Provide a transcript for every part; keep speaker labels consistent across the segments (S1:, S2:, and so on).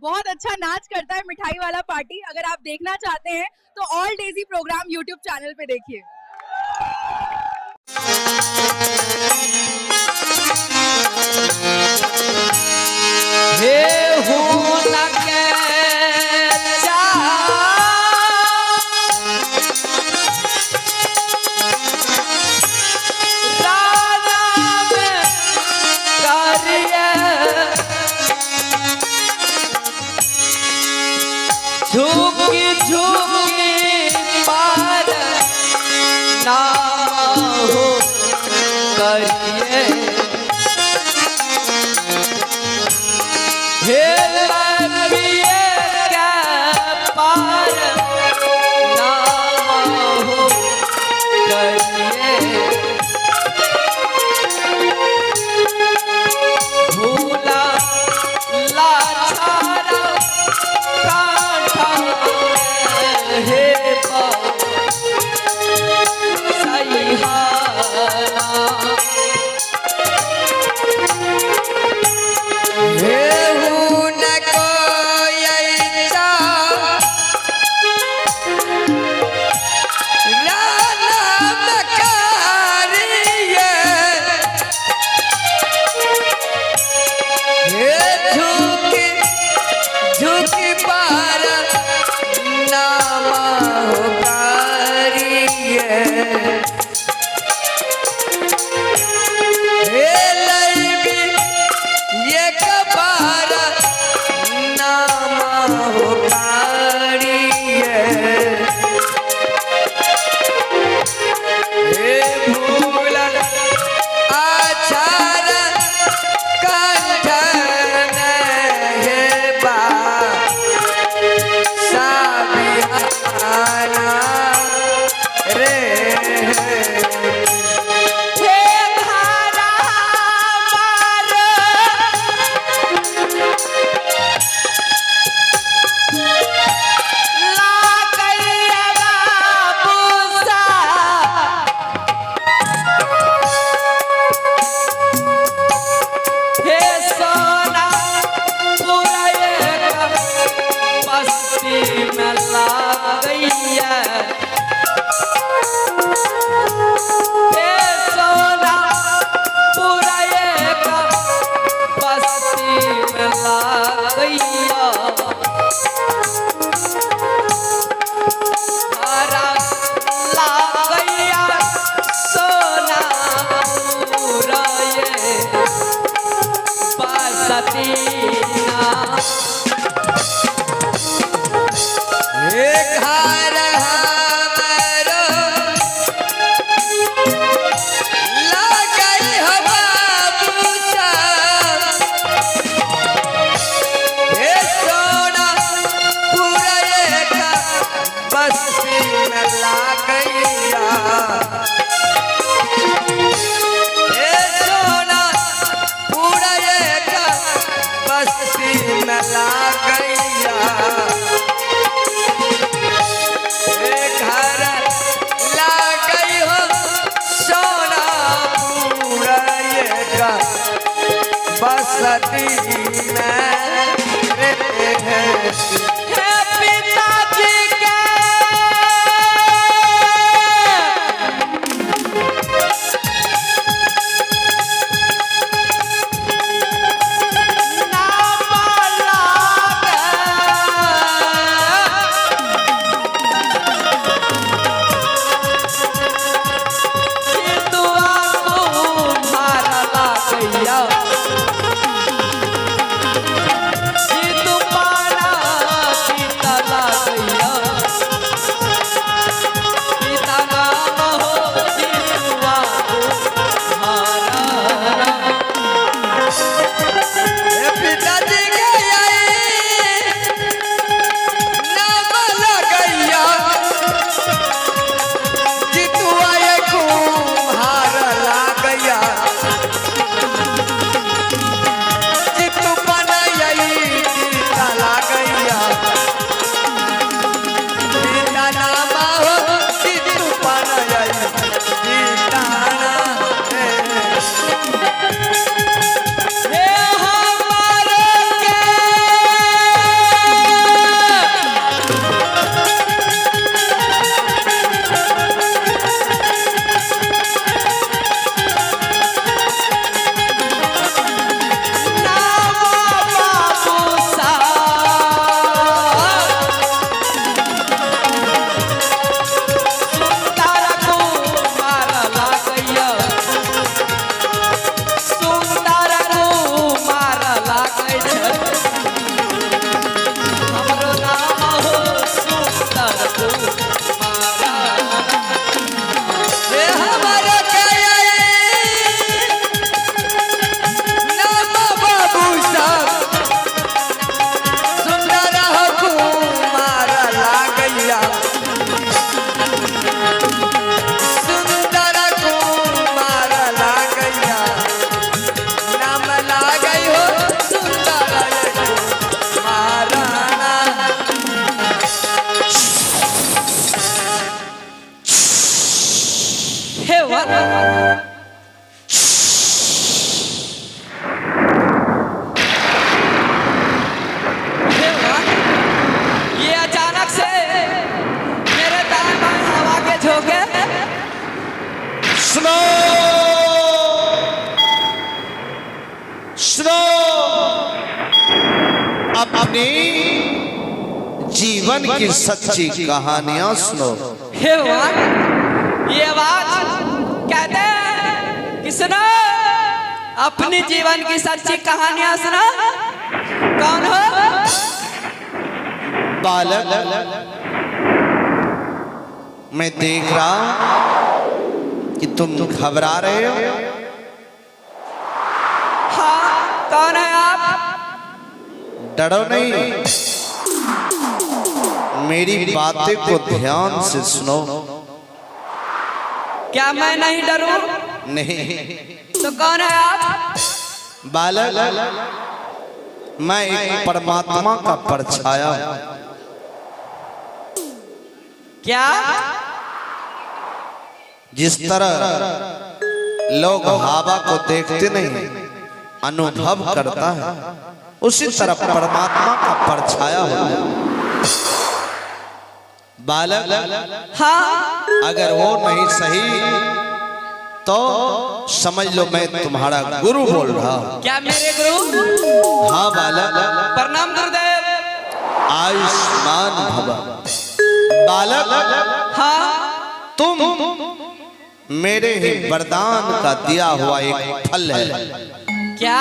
S1: बहुत अच्छा नाच करता है मिठाई वाला पार्टी। अगर आप देखना चाहते हैं तो ऑल डेजी प्रोग्राम यूट्यूब चैनल पे देखिए।
S2: झुकी झुकी पार ना हो करिए हे लड़किए का पार ना हो करिए भूला लाचारा कांठा हे
S3: बसती में पिताजी के
S4: अपनी जीवन की सच्ची कहानियां सुनो।
S2: हे भगवान, ये आवाज कहते हैं कि सुनो अपनी जीवन की सच्ची कहानियां सुनो। कौन हो?
S4: बालक, मैं देख रहा हूं कि तुम घबरा रहे हो।
S2: हाँ, कौन है आप?
S4: डरो नहीं, मेरी बातें को ध्यान से सुनो।
S2: क्या मैं नहीं डरूं?
S4: नहीं।
S2: तो कौन है आप?
S4: बालक, मैं एक परमात्मा का परछाया हूं।
S2: क्या?
S4: जिस तरह लोग हवा को देखते नहीं अनुभव करता है, उसी तरह परमात्मा का परछाया होता है। बालक,
S2: हाँ,
S4: अगर वो नहीं सही तो समझ लो मैं तुम्हारा गुरु बोल रहा हूं।
S2: क्या मेरे गुरु?
S4: हाँ बालक,
S2: प्रणाम गुरुदेव।
S4: आयुष्मान भव। बालक,
S2: हाँ,
S4: तुम मेरे ही वरदान का दिया हुआ एक फल है।
S2: क्या?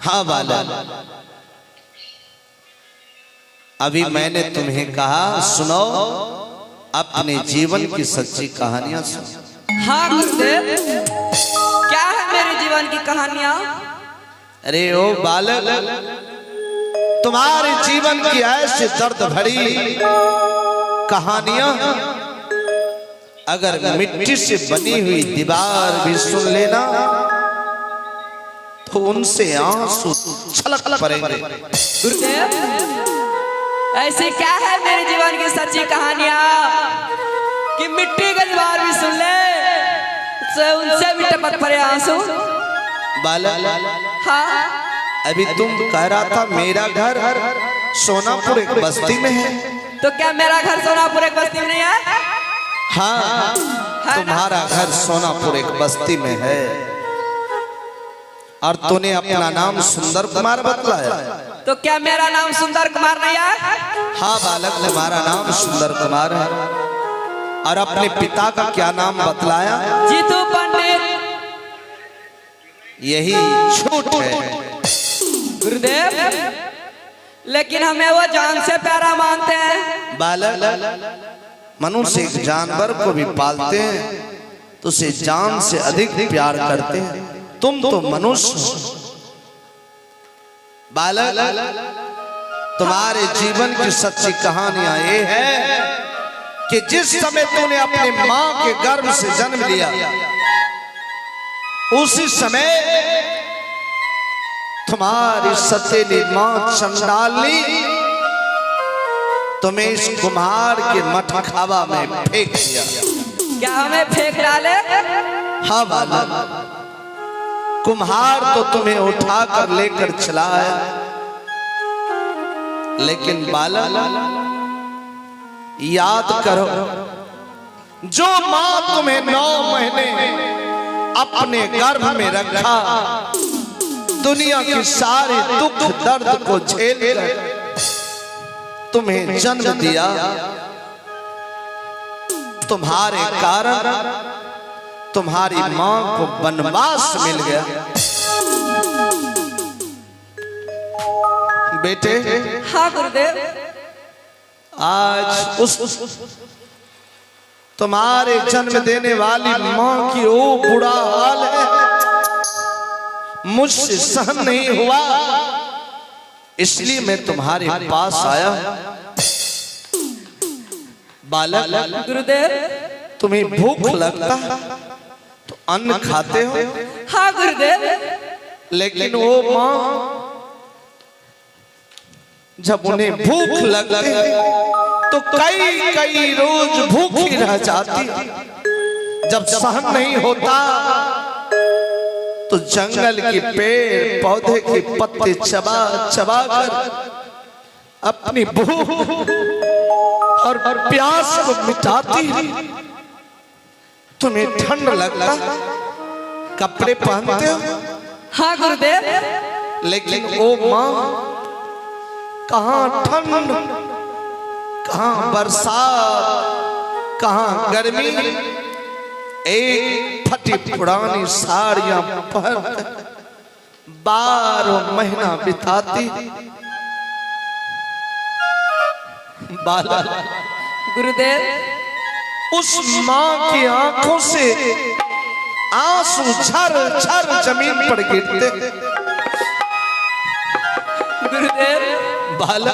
S4: हाँ बालक, अभी मैंने तुम्हें कहा सुनो अपने जीवन की सच्ची कहानियां सुनो।
S2: हाँ गुरुदेव, क्या है मेरे जीवन की कहानियां?
S4: अरे ओ बालक, तुम्हारे जीवन की ऐसी दर्द भरी कहानियां अगर मिट्टी से बनी हुई दीवार भी सुन लेना तो उनसे आंसू छलक पड़ेंगे।
S2: गुरुदेव, ऐसी क्या है मेरे जीवन की सच्ची कहानियां कि मिट्टी का दीवार भी सुन ले तो उनसे भी टपक पड़े आंसू?
S4: बालक,
S2: हाँ,
S4: अभी तुम कह रहा था मेरा घर सोनापुर एक बस्ती में है।
S2: तो क्या मेरा घर सोनापुर एक बस्ती में नहीं है?
S4: हाँ, तुम्हारा घर सोनापुर एक बस्ती में है और तूने अपना नाम सुंदर कुमार बतलाया।
S2: तो क्या मेरा नाम सुंदर कुमार नहीं है?
S4: हाँ बालक, तुम्हारा नाम सुंदर कुमार है और अपने पिता का क्या नाम बतलाया?
S2: जीतू पंडित।
S4: यही झूठ है
S2: गुरुदेव, लेकिन हमें वो जान से प्यारा मानते हैं।
S4: बालक, मनुष्य एक जानवर को भी पालते हैं तो उसे जान से अधिक प्यार करते हैं। तुम तो मनुष्य हो। बालक, तुम्हारे जीवन की सच्ची कहानियां ये है कि जिस समय तूने अपनी मां के गर्भ से जन्म लिया उसी समय तुम्हारी सतीली मां चंडाली तुम्हें इस कुम्हार के मटखावा में फेंक दिया।
S2: क्या हमें फेंक डाले?
S4: हाँ बालक, कुम्हार तो तुम्हें उठाकर लेकर चला है, लेकिन बालक याद करो जो मां तुम्हें 9 महीने अपने गर्भ में रखा, दुनिया की सारी दुख दर्द को झेल कर तुम्हें जन्म दिया, तुम्हारे कारण तुम्हारी मां को वनवास मिल गया। बेटे,
S2: हाँ गुरुदेव,
S4: आज उस तुम्हारे जन्म देने वाली मां की ओ बुरा हाल है, मुझसे सहन नहीं हुआ, इसलिए मैं तुम्हारे पास आया। बालक,
S2: गुरुदेव,
S4: तुम्हें भूख लगता तो अन्न खाते हो,
S2: हाँ गुरुदेव,
S4: लेकिन वो मां जब उन्हें भूख लगती तो कई कई रोज भूखी रह जाती। जब सहन नहीं होता तो जंगल के पेड़ पौधे के पत्ते चबा चबा कर अपनी भूख और प्यास को मिटाती। तुम्हें ठंड लगता कपड़े पहनते हो,
S2: हाँ गुरुदेव,
S4: लेकिन ओ माँ, कहाँ ठंड, कहाँ बरसात, कहाँ गर्मी, एक फटी पुरानी साड़ियां पहन 12 महीना बिताती। बाला,
S2: गुरुदेव,
S4: उस माँ की आंखों से आंसू झर झर जमीन पर गिरते।
S2: गुरुदेव,
S4: बाला,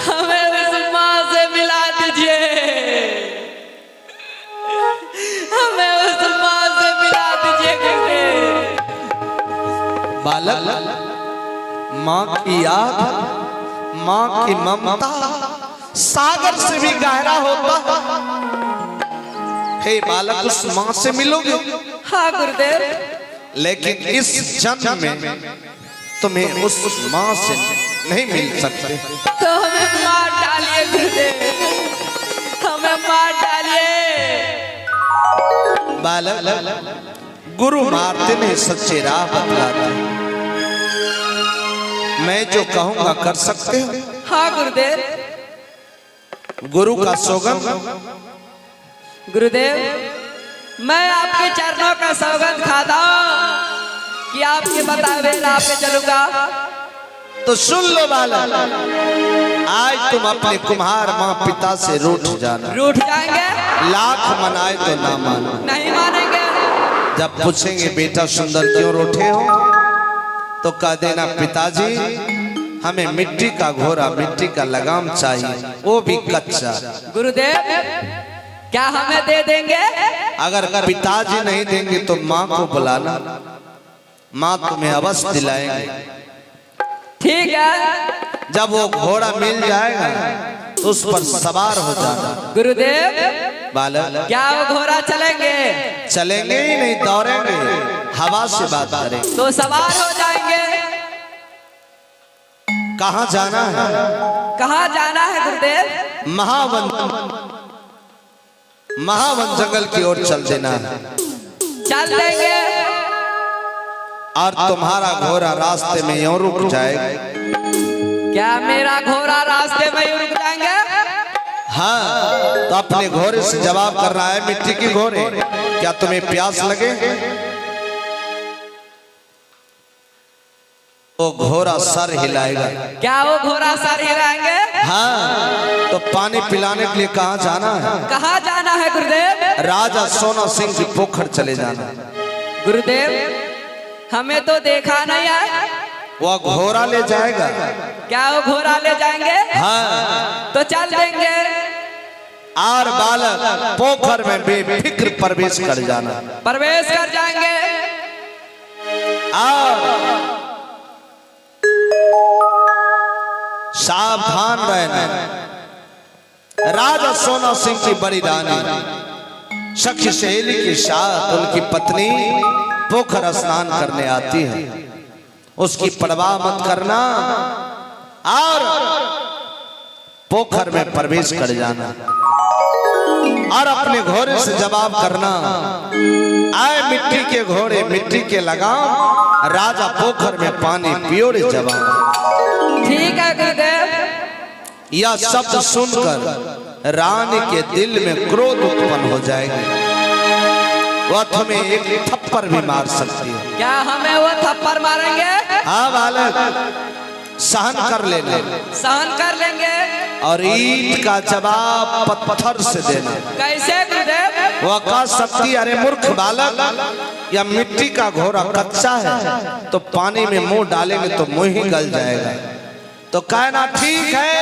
S2: हमें उस माँ से मिला दीजिए, हमें उस माँ से मिला दीजिए गुरुदेव।
S4: बालक, माँ की याद, माँ की ममता सागर से भी गहरा होता। हे बालक, उस माँ से मिलोगे?
S2: हाँ गुरुदेव,
S4: लेकिन इस जन्म में तुम्हें उस माँ से नहीं मिल सकते।
S2: तो हमें मार डालिए गुरुदेव, हमें मार डालिए।
S4: बालक, गुरु मारते नहीं, सच्चे राह बतलाते। मैं जो कहूंगा कर सकते हो?
S2: हाँ गुरुदेव।
S4: गुरु का सौगंध।
S2: गुरुदेव, मैं आपके चरणों का सौगंध खाता हूँ कि आपके बतावे राह पे चलूंगा।
S4: तो सुन लो बालक, आज तुम अपने कुम्हार माँ पिता से रूठ जाना।
S2: रूठ जाएंगे?
S4: लाख मनाए तो ना मानो।
S2: नहीं मानेंगे।
S4: जब पूछेंगे बेटा सुंदर क्यों रूठे हो, तो कह देना पिताजी हमें मिट्टी का घोड़ा, मिट्टी का लगाम चाहिए, वो भी कच्चा।
S2: गुरुदेव, क्या हमें दे देंगे?
S4: अगर पिताजी नहीं देंगे तो माँ को बुलाना, माँ तुम्हें अवश्य दिलाएंगे।
S2: ठीक है।
S4: जब वो घोड़ा मिल जाएगा तो उस पर सवार हो जाना।
S2: गुरुदेव,
S4: बालक,
S2: क्या वो घोड़ा चलेंगे?
S4: चलेंगे ही नहीं, दौड़ेंगे, हवा से बात करेंगे।
S2: तो सवार हो जाएंगे।
S4: कहाँ जाना है?
S2: कहाँ जाना है गुरुदेव?
S4: महावन जंगल की ओर चल देना है।
S2: चल देंगे।
S4: और तुम्हारा घोड़ा रास्ते में यूं रुक जाएगा।
S2: क्या मेरा घोड़ा रास्ते में रुक जाएंगे?
S4: हाँ, तो अपने घोड़े से जवाब करना है, मिट्टी की घोड़े क्या तुम्हें प्यास लगे? वो घोड़ा सर हिलाएगा।
S2: क्या वो घोड़ा सर हिलाएंगे?
S4: हाँ, तो पानी पिलाने के लिए कहाँ जाना है?
S2: कहाँ जाना है गुरुदेव?
S4: राजा सोना सिंह की पोखर चले जाना।
S2: गुरुदेव, हमें तो देखा नहीं है।
S4: वो घोड़ा ले जाएगा।
S2: क्या वो घोड़ा ले जाएंगे?
S4: हाँ,
S2: तो चल देंगे।
S4: और बालक, पोखर में बेफिक्र प्रवेश कर जाना।
S2: प्रवेश कर जाएंगे।
S4: और सावधान रहना। राजा सोना सिंह की बड़ी रानी सखी सहेली के साथ उनकी पत्नी पोखर स्नान करने आती है। उसकी परवाह मत करना और पोखर में प्रवेश कर जाना और अपने घोड़े से जवाब करना, आए मिट्टी के घोड़े, मिट्टी के लगाम, राजा पोखर में पानी पियो रे जवान।
S2: ठीक है गुरुदेव।
S4: यह शब्द सुनकर रानी के दिल में क्रोध उत्पन्न हो जाएगा। वह तुम्हें एक थप्पड़ भी मार सकती है।
S2: क्या हमें वो थप्पड़ मारेंगे?
S4: हाँ बालक, सहन कर लेना।
S2: सहन कर लेंगे।
S4: और ईंट का जवाब पत्थर से देना।
S2: कैसे गुरुदेव?
S4: वह कह सकती, अरे मूर्ख बालक, या मिट्टी का घोड़ा कच्चा है तो पानी में मुंह डालेंगे तो मुंह ही गल जाएगा। तो कहना ठीक है,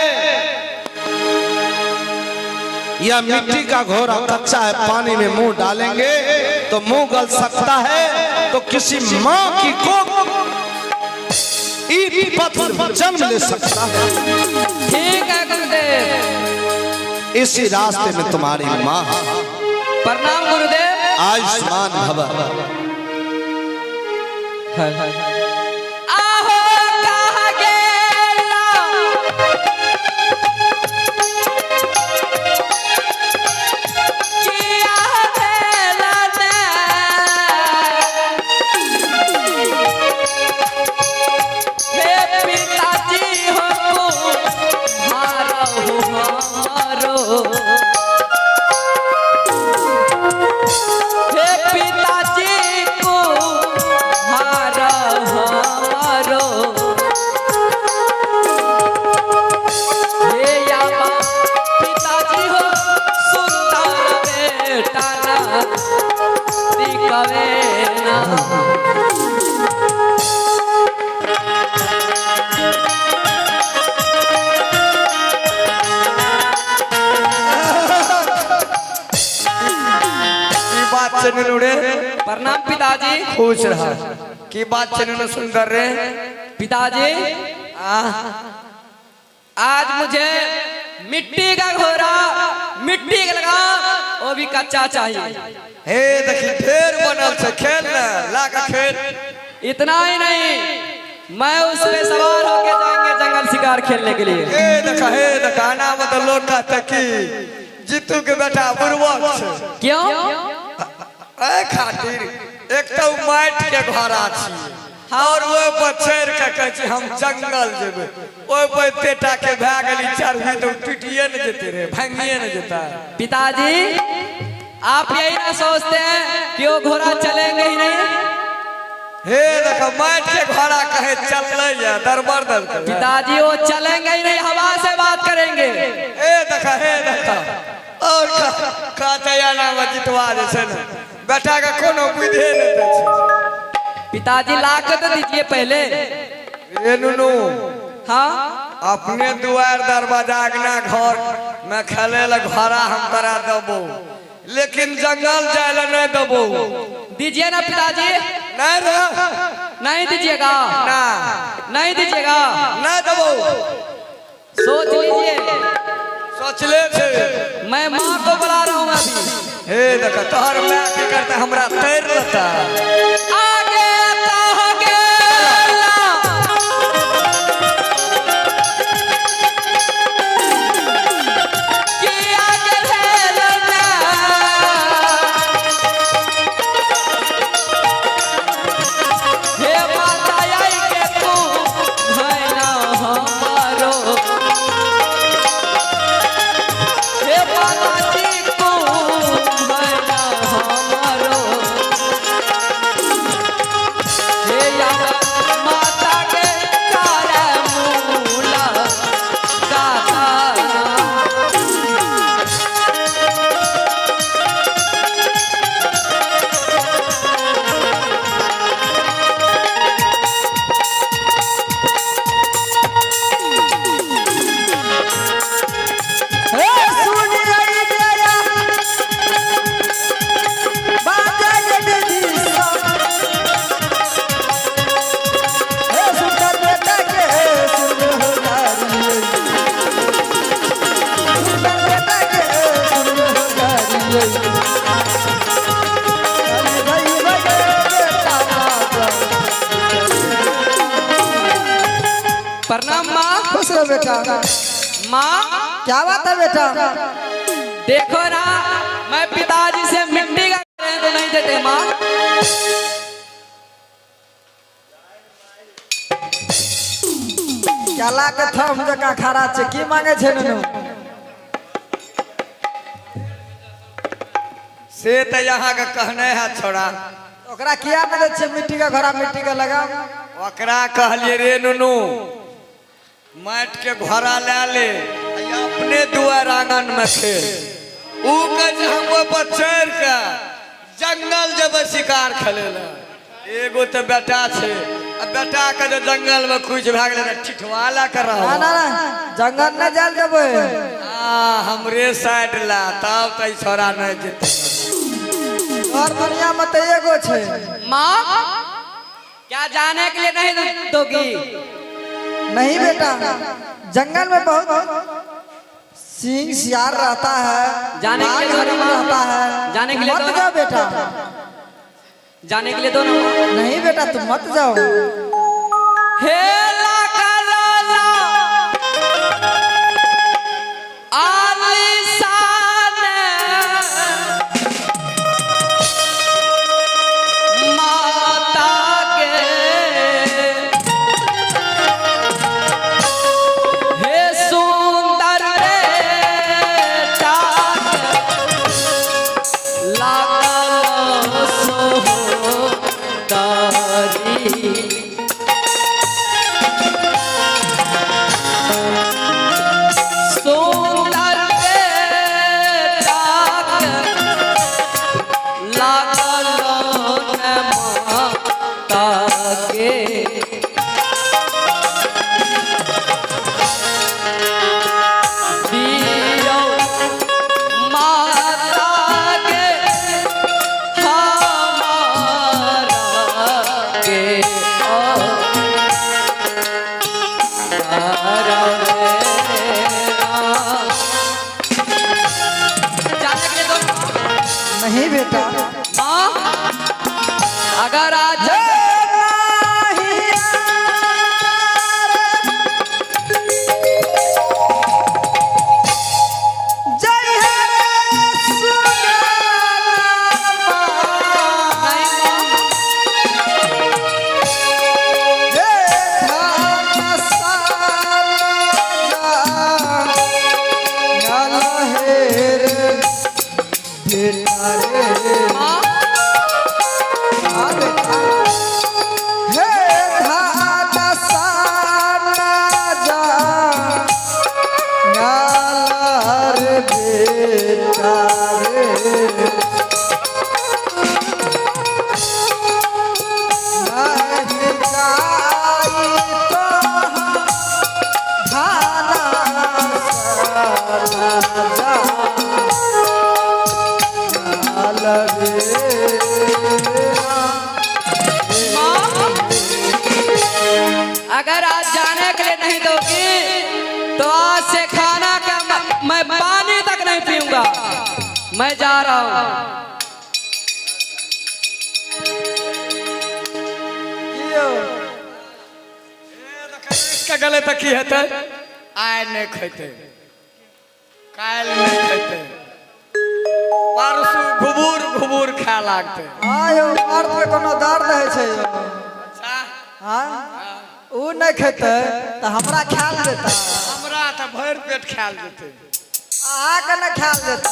S4: यह मिट्टी का घोड़ा कच्चा है, पानी में मुंह डालेंगे तो मुंह गल सकता है, तो किसी माँ की कोख ईंट पत्थर जन्म ले सकता है।
S2: ठीक है गुरुदेव।
S4: इसी रास्ते में तुम्हारी माँ।
S2: प्रणाम गुरुदेव।
S4: आयुष्मान भव।
S2: आहो कहाँ गेला? किया भेला ने?
S3: बात चननु रे
S2: प्रणाम पिताजी।
S3: खुश रहा की बात चननु सुंदर रे
S2: पिताजी आज मुझे मिट्टी का घोड़ा मिट्टी का लगा वो भी कच्चा चाहिए।
S3: हे देखी ढेर बनल से खेल ना लागा खेल।
S2: इतना ही नहीं मैं उस पे सवार होके जाएंगे जंगल शिकार खेलने के लिए।
S3: हे देखा ना मतलब लोग कहते कि जीतू के बेटा बुरबक छे।
S2: क्यों?
S3: ए खातिर एक तो माइट के घोड़ा छी और वो पर चढ़ के कह छी हम जंगल जेबे ओय पर पेटा के भाग गली चढ़ी तो टूटिए न जेते रे भांगिए न जेता।
S2: पिताजी आप यही ना सोचते हैं कि वो घोड़ा चलेंगे ही नहीं?
S3: हे देखा माइट के घोड़ा कहे चल या दरबार दल के
S2: पिताजी वो चलेंगे ही नहीं, हवा से बात करेंगे।
S3: हे देखा और का तया ना जितवा दे से ना बेटा का कोनो बुद्धि न दे छे।
S2: पिताजी लाके तो दीजिए पहले।
S3: ए नुनु
S2: हाँ
S3: अपने द्वार दरवाजा अगना घर में खेले ला घोड़ा हम तोरा देबो लेकिन जंगल जाए ला नहीं देबो।
S2: दीजिए ना पिताजी।
S3: नहीं रे
S2: नहीं दीजिएगा?
S3: ना
S2: नहीं दीजिएगा?
S3: ना देबो।
S2: सोच लीजिए।
S3: सोच ले छे
S2: मैं माँ को बुला रहा हूँ अभी।
S3: हे देखा तोहर मैं की करते हमरा तैर लेता
S2: आगे तो हो गेला कि आगे भेलना हे माता आई के तू भैना हमारो हे माता जी तू भैना हमारो हे माता के तारा मूला दाता प्रणाम माँ।
S5: खुश रहो बेटा।
S2: माँ
S5: क्या बात है बेटा?
S2: देखो ना मैं पिताजी से मिट्टी का कह रहे हैं तो नहीं देते माँ।
S5: क्या ला के थम जका खड़ा छे की मांगे छे नुनु?
S3: से तो यहाँ का कहने है छोड़ा
S5: ओकरा किया में दे छे मिट्टी का घोड़ा मिट्टी का लगा?
S3: ओकरा कहलिए रे नुनु माट के घोड़ा ले ले अपने दुआर आंगन में खेल ऊ कहे हम ऊपर चढ़ के जंगल जब शिकार खेले ला एगो तो बेटा छे अब बेटा के जो जंगल में कुछ भाग ले ठिठवाला कर रहा
S5: ना जंगल न जाल देबे।
S3: हमरे साइड ला तब तो छोरा नहीं जीते
S5: और दुनिया में तो एगो छे।
S2: माँ क्या जाने के लिए नहीं दोगी?
S5: नहीं बेटा जंगल में बहुत सिंह सियार रहता है,
S2: जाने के लिए
S5: बाघ
S2: दो ना
S5: रहता
S2: माँ।
S5: है।
S2: जाने के लिए
S5: मत
S2: दो
S5: जाओ
S2: ना।
S5: बेटा।
S2: जाने के लिए दो ना माँ।
S5: नहीं बेटा तुम मत जाओ।
S2: हे लाका लाला आलिशान माता के हे सुंदर रे चाँद लाका सो तारी जाने के लिए दो
S5: नहीं बेटा
S2: माँ, अगर आज अगर आज जाने के लिए नहीं दोगी तो आज से खाना का मैं पानी तक नहीं पीऊंगा। मैं जा रहा हूँ।
S3: इसका गले तक की हेते आय नहीं खेते काल नहीं खेते परसू घुबूर घुबूर खाए लागते।
S5: आयो अर्थ में कोनो दर्द है छै यो।
S3: अच्छा
S5: हाँ ऊ नहीं खेते तो हमरा ख्याल देता,
S3: हमरा तो भर पेट ख्याल देते।
S5: आ के न ख्याल देता।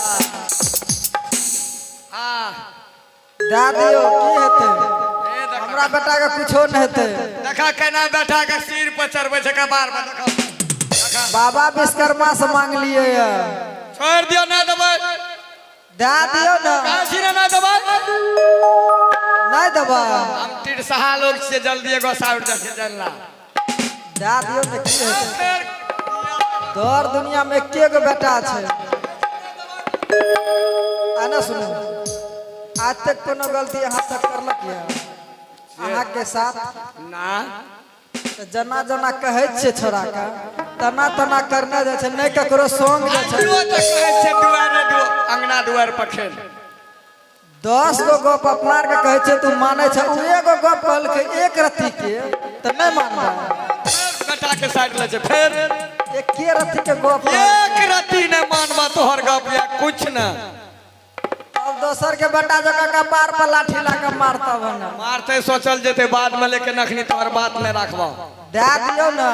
S3: हाँ
S5: दे दियो की हेते,
S3: ए देखा
S5: हमरा बेटा के कुछो न हेते।
S3: देखा केना बेटा के सिर पर चढ़बे छै कपार पर देखा देखा।
S5: बाबा विश्वकर्मा से मांग लिए ये।
S3: छोड़ दियो ना दबा
S5: दे दियो न,
S3: काशी ना दबा
S5: नहीं दबा
S3: हम तिरसहा लोग से जल्दी एगो साउट जाके जानला
S5: दे दियो न की हेते। तोर दुनिया में एके गो बेटा छै। आना सुनो, आज तक कोनो गलती यहाँ तक करलक या अहाँ के साथ
S3: ना
S5: तो जना जना कहै छे छोरा का तना तना करने जाय छे, नहीं ककरो संग जाय छे।
S3: जो तो कहे छै दुआरे अंगना दुआर पर खेल
S5: 10 गो गप अपना आर के कहै छे तू माने छे, उ एगो गप कहल के एक रत्ती के त नहीं मानबा।
S3: बेटा के साइड ले छै फिर
S5: एके रत्ती के गप
S3: एक रत्ती न मानबा तोहर गप या कुछ न।
S5: अब दोसर के बेटा जका कपार पर लाठी ला के मारता बना
S3: मारते सोचल जेते बाद में लेकिन अखनी तोहर बात में रखबा
S5: दे दियो ना।